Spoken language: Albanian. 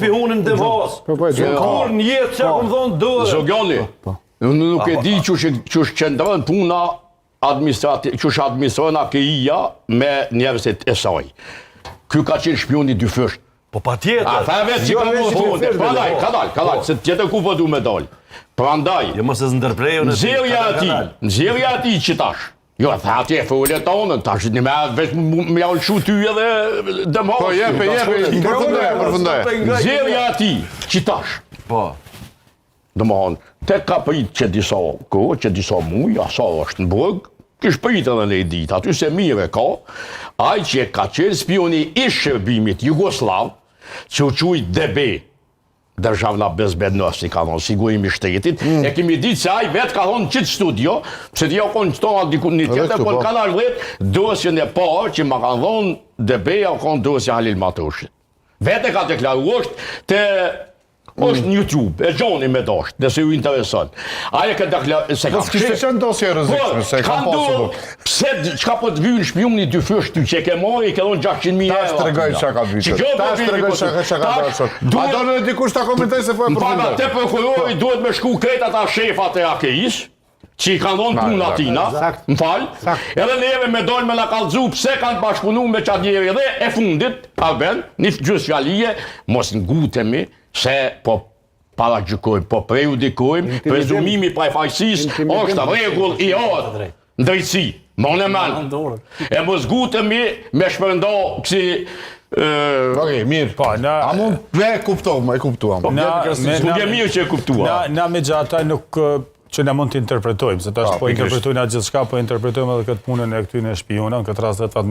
shpihunin dhe mos. Kur një jetë që këmë thonë dërë. Zogjoni, nuk e di që është qëndrën puna që është administrona KI-ja me njerëzit e saj. Ky ka qenë shpioni dy fësht. Po pa tjetër. A tha vetë që ka mund fonde. Prandaj, ka dalë, se tjetër ku po du me dalë. Prandaj, Jo mos e zëndërprejo në nxjerrja ati që tash. Jo, tha atje e folje tonën, tash një me veç me ja ullëshu ty edhe dëmos. Po, jepe, përfundoj. Nxjerrja ati që tash. Po. Domthon, te ka prit që disa kohë, që disa muj, asa është në brëg, kish prit edhe në ditë, aty se mire ka, ai që ka qenë spioni i shërbimit Jugoslav, që u quj DB, Državna bezbednosti, ka thonë, sigurimi shtetit, e kemi ditë se ai vetë ka thonë qitë studio, pse t'ja konë qëtona dikun një tjetër, por kanal vetë, dosjen e parë që ma kanë thonë DB-ja o konë dosja Halil Matoshit. Vete ka deklaru është në YouTube, e gjoni me dasht, nëse ju intereson. Aje ka deklaru, se ka Kështë qenë dosje rëzikshme, se ka pasu. Pse, qka po të vynë shpiumni dy fësht ty, që ke mori, ke donë 600.000 euro. Tash të regoj që ka vytë. Tash të regoj që ka vytë. A do në dikush të komentoj se po e përfundoj. Te prokurori duhet me shku krejt ata shefat e AKI-s, që i kanë dhonë punë atina, më falë, edhe neve me dojnë me la kalëzu pse kanë bashkëpunu me qatë njeri dhe e fundit, Arben, një gjusë fjalije, mos ngutemi, se po paragjykojmë, po prejudikojmë, prezumimi prefajsis është regull i orë, në drejtësi, mon e manë. E mos ngutemi me shpërndo kësi... Okej, mirë. A mund e kuptohëm, e kuptuam. Nuk e mirë që e kuptuam. Na me gjataj nuk që ne mund të interpretojmë, se tash po interpretojnë atë gjithë shka, po interpretojmë edhe këtë punën e këtyne shpionën, këtë rast dhe të